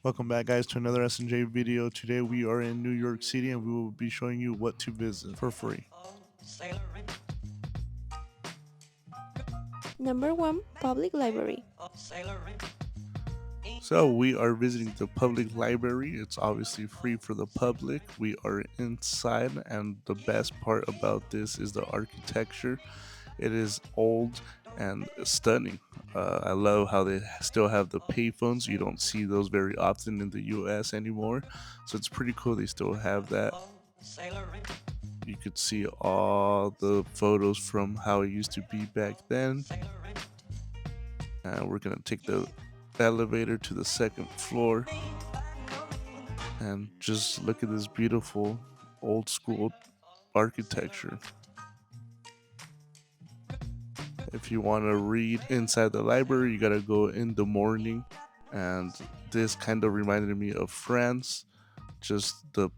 Welcome back, guys, to another S&J video. Today we are in New York City and we will be showing you what to visit for free. Number 1, Public Library. So we are visiting the public library. It's obviously free for the public. We are inside, and the best part about this is the architecture. It is old and stunning. I love how they still have the payphones. You don't see those very often in the US anymore. So it's pretty cool they still have that. You could see all the photos from how it used to be back then. And we're gonna take the elevator to the second floor and just look at this beautiful old school architecture. If you want to read inside the library, you gotta go in the morning. And this kind of reminded me of France, just the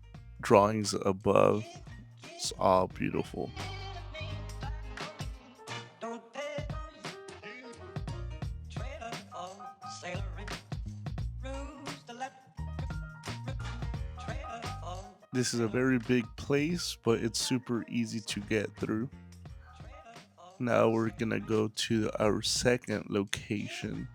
drawings above. It's all beautiful. This is a very big place, but it's super easy to get through. Now we're gonna go to our second location.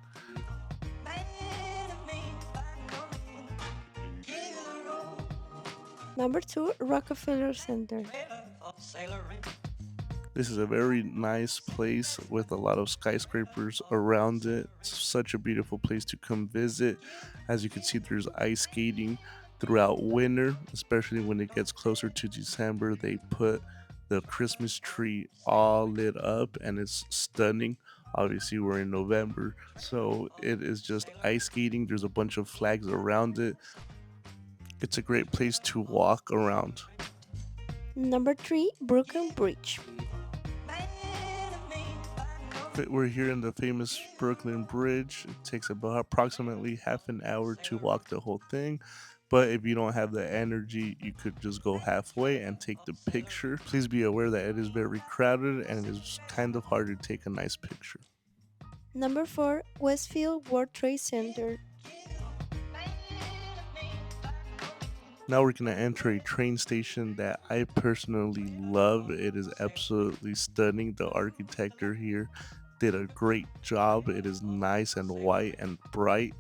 Number 2, Rockefeller Center. This is a very nice place with a lot of skyscrapers around it. It's such a beautiful place to come visit. As you can see, there's ice skating throughout winter, especially when it gets closer to December. They put the Christmas tree all lit up and it's stunning. Obviously, we're in November, so it is just ice skating. There's a bunch of flags around it. It's a great place to walk around. Number 3, Brooklyn Bridge. We're here in the famous Brooklyn Bridge. It takes about approximately half an hour to walk the whole thing. But if you don't have the energy, you could just go halfway and take the picture. Please be aware that it is very crowded and it is kind of hard to take a nice picture. Number 4, Westfield World Trade Center. Now we're going to enter a train station that I personally love. It is absolutely stunning. The architecture here did a great job. It is nice and white and bright.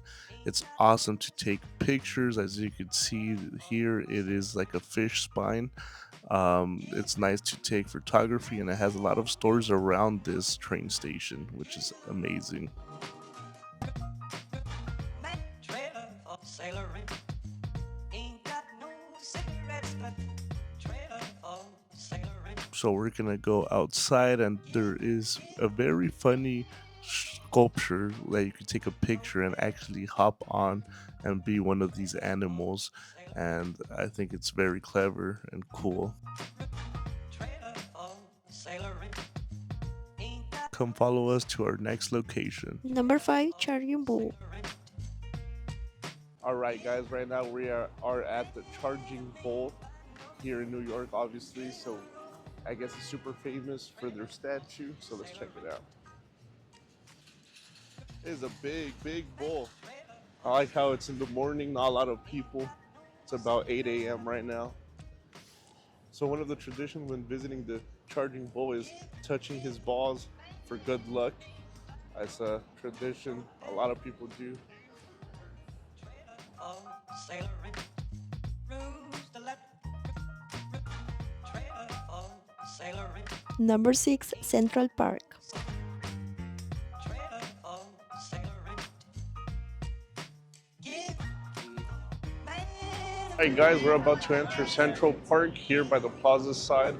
It's awesome to take pictures. As you can see here, it is like a fish spine. It's nice to take photography, and it has a lot of stores around this train station, which is amazing. So we're gonna go outside, and there is a very funny sculpture that you can take a picture and actually hop on and be one of these animals, and I think it's very clever and cool. Come follow us to our next location. Number 5, Charging Bull. All right, guys, right now we are at the Charging Bull here in New York, obviously. So I guess it's super famous for their statue. So let's check it out. It is a big, big bull. I like how it's in the morning, not a lot of people. It's about 8 a.m. right now. So one of the traditions when visiting the Charging Bull is touching his balls for good luck. That's a tradition a lot of people do. Number 6, Central Park. Alright guys, we're about to enter Central Park here by the plaza side.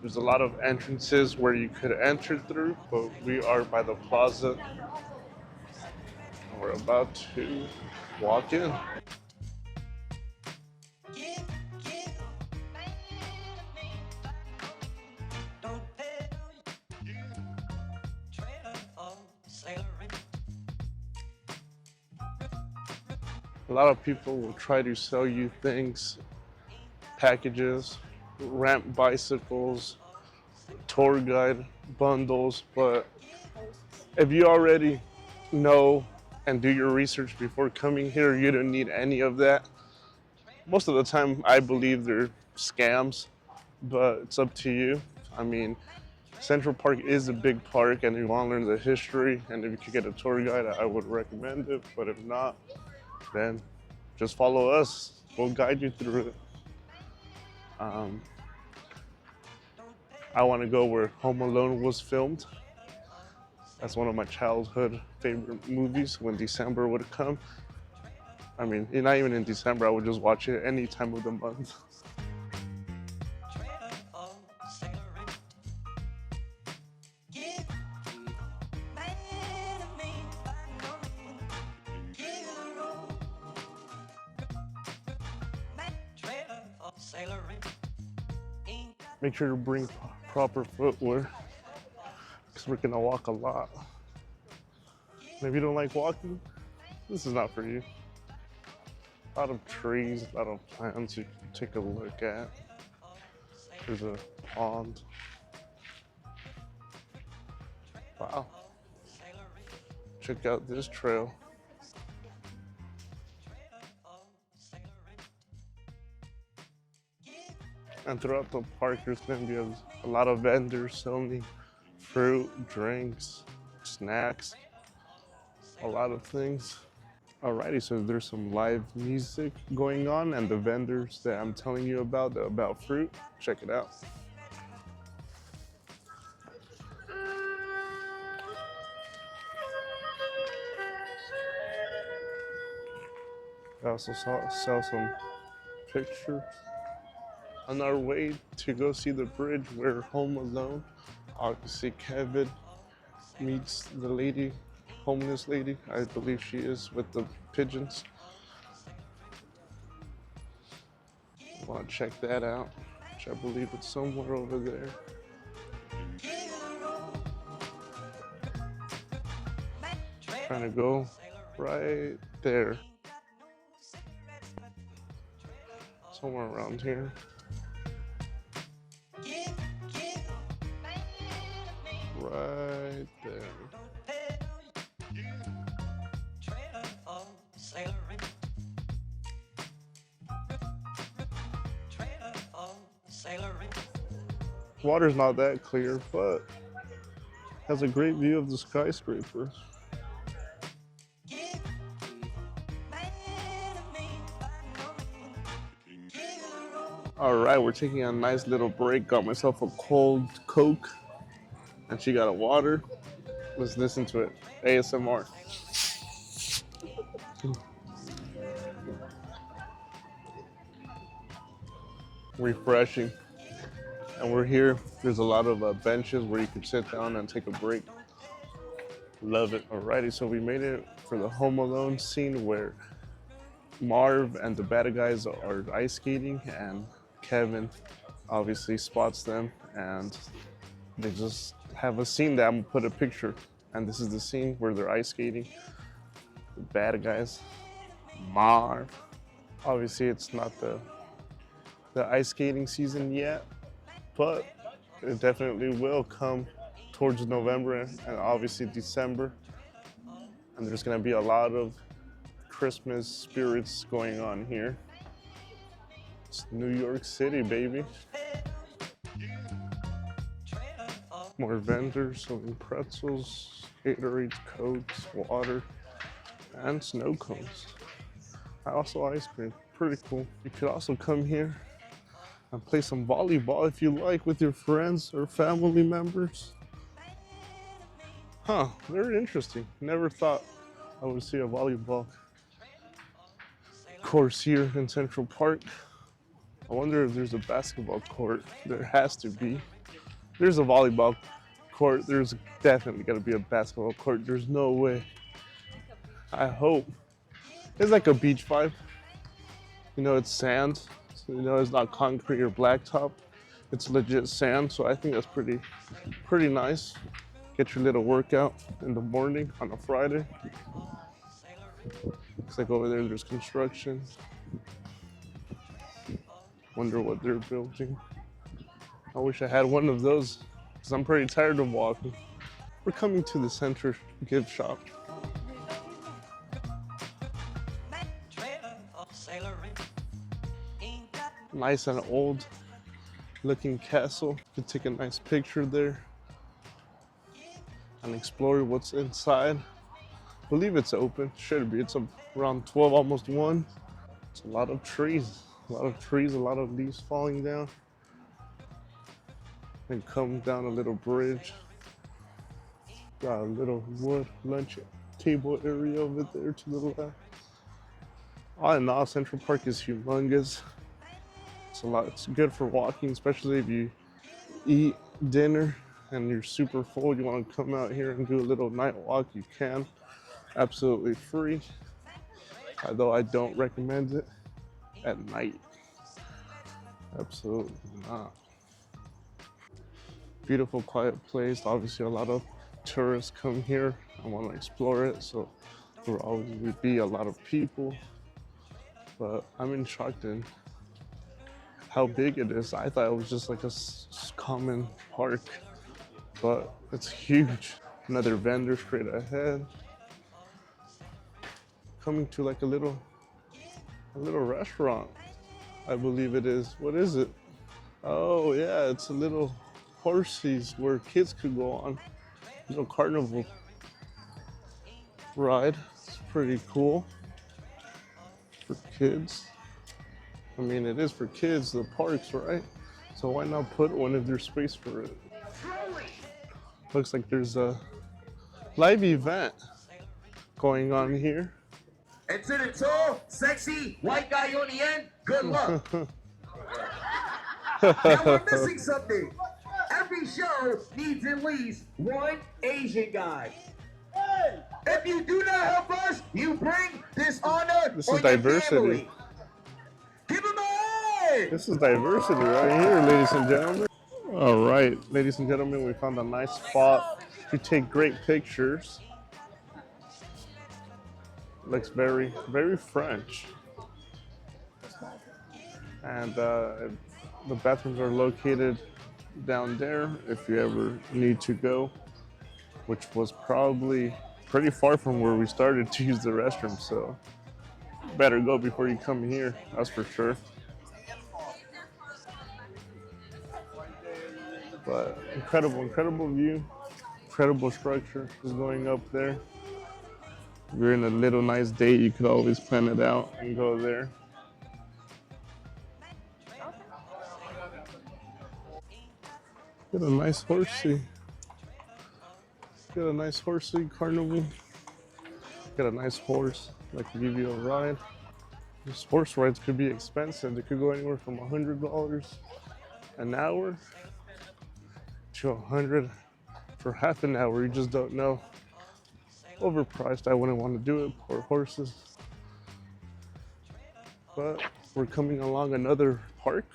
There's a lot of entrances where you could enter through, but we are by the plaza. We're about to walk in. A lot of people will try to sell you things, packages, ramp bicycles, tour guide bundles, but if you already know and do your research before coming here. You don't need any of that. Most of the time, I believe they're scams, but it's up to you. I mean, Central Park is a big park, and you want to learn the history, and if you could get a tour guide, I would recommend it. But if not, then just follow us. We'll guide you through it. Um, I want to go where Home Alone was filmed. That's one of my childhood favorite movies when December would come. I mean, not even in December, I would just watch it any time of the month. Make sure to bring proper footwear because we're gonna walk a lot. And if you don't like walking, this is not for you. A lot of trees, a lot of plants you can take a look at. There's a pond. Wow. Check out this trail. And throughout the park, there's gonna be a lot of vendors selling fruit, drinks, snacks, a lot of things. Alrighty, so there's some live music going on, and the vendors that I'm telling you about fruit, check it out. I also sell some pictures. On our way to go see the bridge where Home Alone, obviously Kevin meets the lady, homeless lady, I believe she is, with the pigeons. I want to check that out, which I believe it's somewhere over there. Trying to go right there. Somewhere around here. Right there. Water's not that clear, but has a great view of the skyscraper. All right, we're taking a nice little break. Got myself a cold Coke, and she got a water. Let's listen to it. ASMR. Refreshing. And we're here. There's a lot of benches where you can sit down and take a break. Love it. Alrighty, so we made it for the Home Alone scene where Marv and the bad guys are ice skating, and Kevin obviously spots them, and they just have a scene that I'm gonna put a picture. And this is the scene where they're ice skating. The bad guys, Marv. Obviously, it's not the ice skating season yet, but it definitely will come towards November and obviously December. And there's gonna be a lot of Christmas spirits going on here. It's New York City, baby. More vendors selling pretzels, Gatorade, Cokes, water, and snow cones. Also ice cream, pretty cool. You could also come here and play some volleyball if you like with your friends or family members. Huh, very interesting. Never thought I would see a volleyball course here in Central Park. I wonder if there's a basketball court. There has to be. There's a volleyball court. There's definitely gonna be a basketball court. There's no way. I hope. It's like a beach vibe. You know, it's sand. So, you know, it's not concrete or blacktop. It's legit sand. So I think that's pretty nice. Get your little workout in the morning on a Friday. Looks like over there's construction. Wonder what they're building. I wish I had one of those because I'm pretty tired of walking. We're coming to the center gift shop. Nice and old looking castle. You can take a nice picture there and explore what's inside. I believe it's open. Should be. It's around 12, almost 1. It's a lot of trees. A lot of trees, a lot of leaves falling down. And come down a little bridge. Got a little wood lunch table area over there to the left. All in all, Central Park is humongous. It's a lot. It's good for walking, especially if you eat dinner and you're super full. You want to come out here and do a little night walk, you can. Absolutely free. Although I don't recommend it at night. Absolutely not. Beautiful, quiet place. Obviously, a lot of tourists come here and want to explore it, so there will always be a lot of people. But I'm in shock in how big it is. I thought it was just like a common park, but it's huge. Another vendor straight ahead. Coming to like a little restaurant, I believe it is. What is it? Oh yeah, it's a little horses where kids could go on. Little carnival ride. It's pretty cool for kids. I mean, it is for kids, the parks, right? So why not put one if there's space for it? Looks like there's a live event going on here. And to the tall, sexy, white guy on the end, good luck. Now we're missing something. Every show needs at least one Asian guy. If you do not help us, you bring dishonor This on is your diversity. family. Give him a hand! This is diversity right here, ladies and gentlemen. All right, ladies and gentlemen, we found a nice spot to take great pictures. Looks very, very French. And the bathrooms are located down there if you ever need to go, which was probably pretty far from where we started to use the restroom, so better go before you come here, that's for sure. But incredible view, incredible structure is going up there. If you're in a little nice date, you could always plan it out and go there. Get a nice horsey. Get a nice horsey carnival. Get a nice horse that can give you a ride. These horse rides could be expensive. They could go anywhere from $100 an hour to $100 for half an hour. You just don't know. Overpriced. I wouldn't want to do it. Poor horses. But we're coming along another park.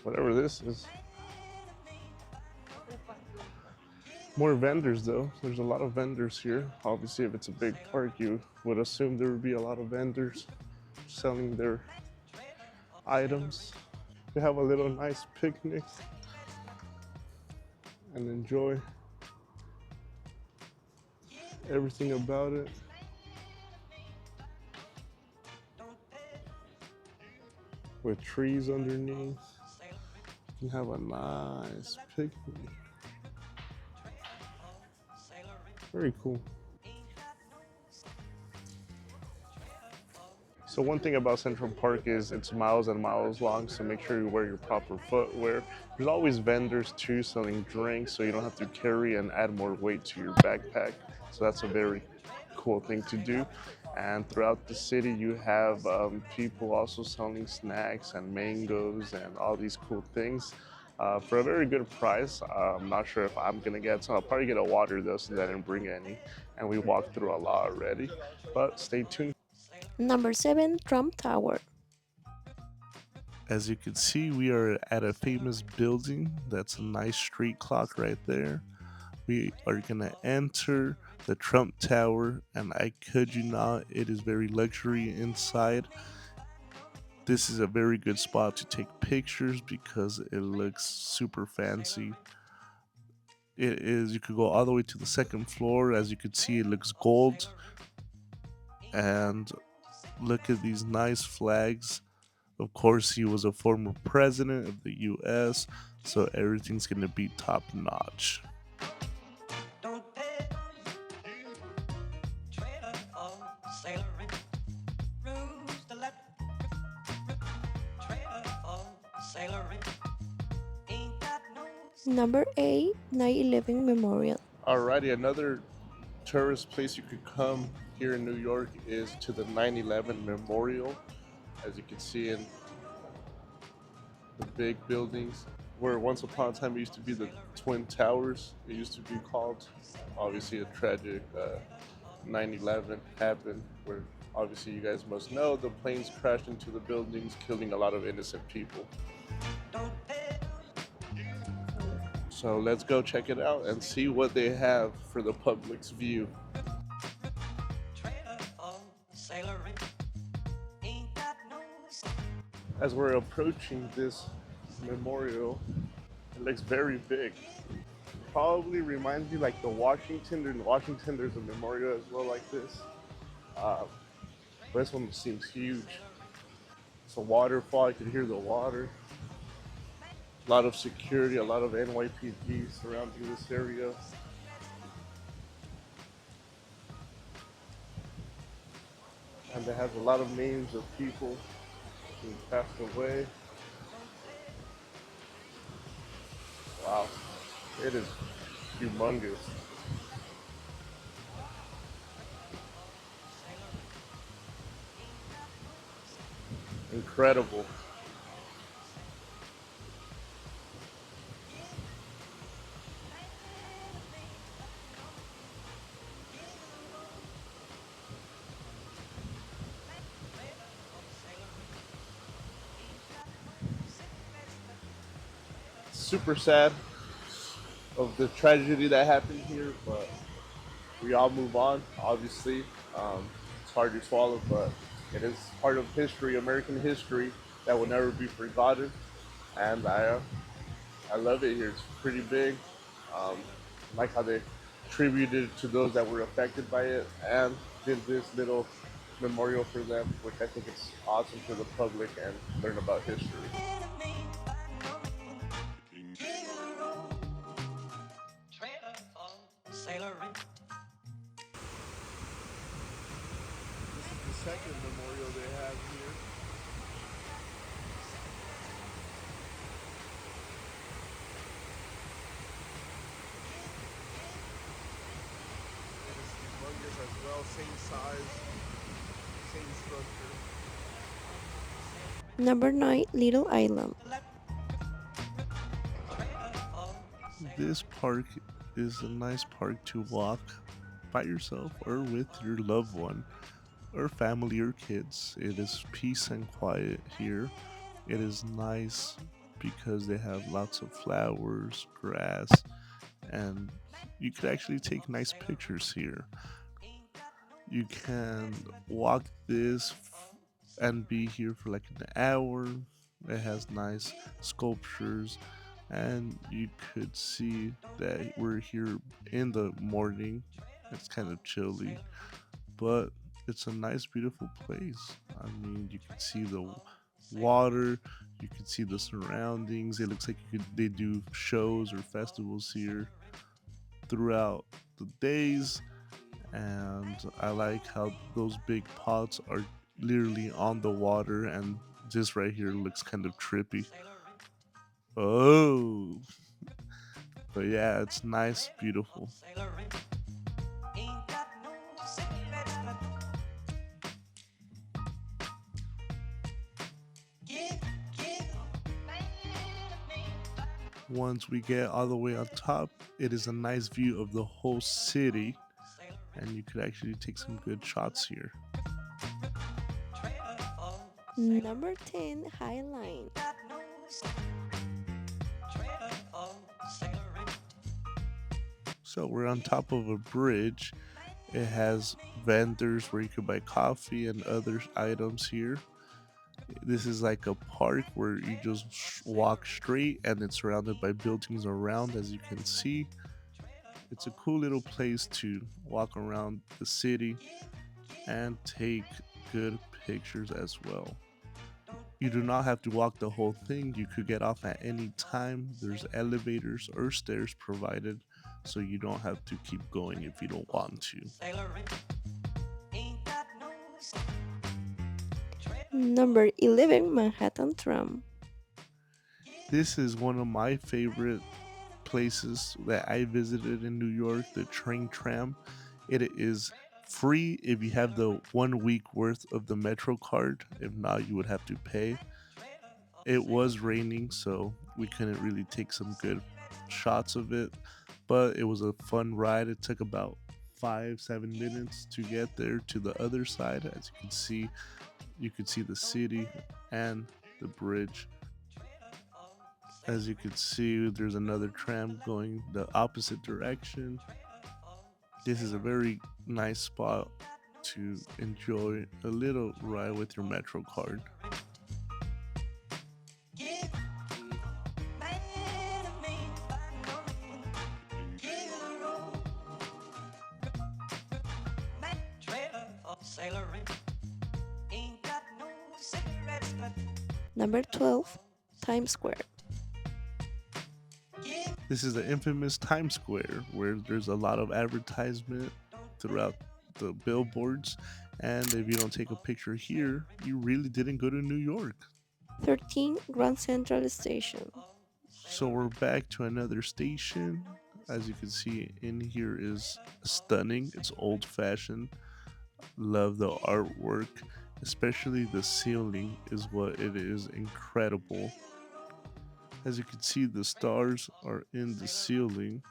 Whatever this is. More vendors though. There's a lot of vendors here. Obviously, if it's a big park, you would assume there would be a lot of vendors selling their items. You have a little nice picnic and enjoy everything about it. With trees underneath. You can have a nice picnic. Very cool. So one thing about Central Park is it's miles and miles long, so make sure you wear your proper footwear. There's always vendors too selling drinks, so you don't have to carry and add more weight to your backpack. So that's a very cool thing to do. And throughout the city, you have people also selling snacks and mangoes and all these cool things. For a very good price. I'm not sure if I'm gonna get some. I'll probably get a water though, since I didn't bring any. And we walked through a lot already. But stay tuned. Number 7, Trump Tower. As you can see, we are at a famous building. That's a nice street clock right there. We are gonna enter the Trump Tower, and I kid you not, it is very luxury inside. This is a very good spot to take pictures because it looks super fancy. It is, you could go all the way to the second floor. As you can see, it looks gold. And Look at these nice flags. Of course, he was a former president of the US, so everything's gonna be top notch. Don't bet on you, trailer or sailoring. Roost the left, trailer or sailoring. Ain't got no Number 8, 9/11 Memorial. Alrighty, another tourist place you could come here in New York is to the 9/11 Memorial. As you can see in the big buildings, where once upon a time it used to be the Twin Towers, it used to be called. Obviously, a tragic 9/11 happened, where obviously you guys must know the planes crashed into the buildings, killing a lot of innocent people. don't bet So let's go check it out and see what they have for the public's view. trailer or sailoring. Ain't got no As we're approaching this memorial, it looks very big. Probably reminds me like the Washington. In Washington, there's a memorial as well like this. Uh, but this one seems huge. It's a waterfall. I can hear the water. A lot of security, a lot of NYPD surrounding this area. And it has a lot of names of people who passed away. Wow, it is humongous. Incredible. Super sad of the tragedy that happened here, but we all move on. Obviously, it's hard to swallow, but it is part of history, American history, that will never be forgotten. And I love it here. It's pretty big. Um, I like how they tributed to those that were affected by it and did this little memorial for them, which I think is awesome for the public and learn about history. enemy by no means. Hero, trailer or sailoring. This is the second memorial they have here. It is humongous as well, same size, same structure. Number 9, Little Island. This park is a nice park to walk by yourself or with your loved one or family or kids. It is peace and quiet here. It is nice because they have lots of flowers, grass, and you could actually take nice pictures here. You can walk this and be here for like an hour. It has nice sculptures, and you could see that we're here in the morning. It's kind of chilly, but it's a nice, beautiful place. I mean, you can see the water, you can see the surroundings. It looks like they do shows or festivals here throughout the days, and I like how those big pots are literally on the water, and this right here looks kind of trippy. Oh, but yeah, it's nice, beautiful. Once we get all the way on top, it is a nice view of the whole city, and you could actually take some good shots here. Number 10, Highline. So we're on top of a bridge. It has vendors where you can buy coffee and other items here. This is like a park where you just walk straight and it's surrounded by buildings around, as you can see. It's a cool little place to walk around the city and take good pictures as well. You do not have to walk the whole thing. You could get off at any time. There's elevators or stairs provided, so you don't have to keep going if you don't want to. Sailoring. Ain't got no Number 11, Manhattan Tram. This is one of my favorite places that I visited in New York, the train tram. It is free if you have the 1 week worth of the Metro card. If not, you would have to pay. It was raining, so we couldn't really take some good shots of it, but it was a fun ride. It took about 5-7 minutes to get there to the other side. As you could see the city and the bridge. As you can see, there's another tram going the opposite direction. This is a very nice spot to enjoy a little ride with your Metro card. Number 12, Times Square. This is the infamous Times Square, where there's a lot of advertisement throughout the billboards, and if you don't take a picture here, you really didn't go to New York. 13, Grand Central Station. So we're back to another station. As you can see, in here is stunning. It's old-fashioned. Love the artwork, especially the ceiling is what it is incredible. As you can see, the stars are in the ceiling,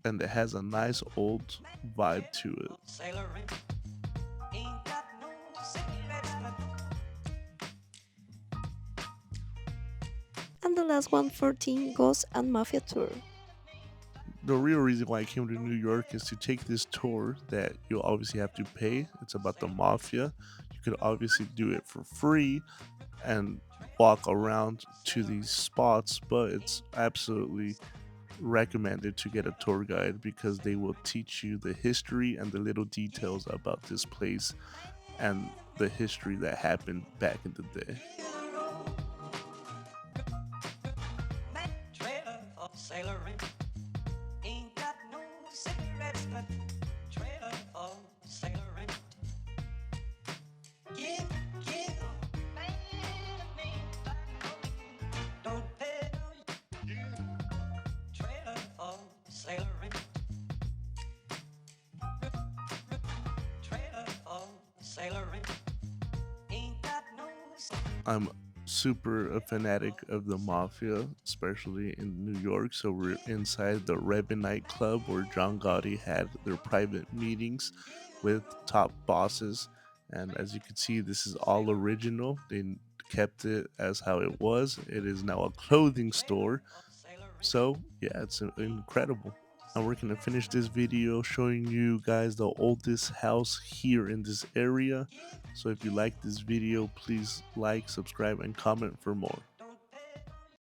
and it has a nice old vibe to it. And the last one, 14, Ghost and Mafia Tour. The real reason why I came to New York is to take this tour that you'll obviously have to pay. It's about the mafia. You could obviously do it for free and walk around to these spots, but it's absolutely recommended to get a tour guide because they will teach you the history and the little details about this place and the history that happened back in the day. I'm super a fanatic of the mafia, especially in New York. So we're inside the Rebel nightclub where John Gotti had their private meetings with top bosses. And as you can see, this is all original. They kept it as how it was. It is now a clothing store. So yeah, it's incredible. And we're gonna finish this video showing you guys the oldest house here in this area. So if you like this video, please like, subscribe, and comment for more.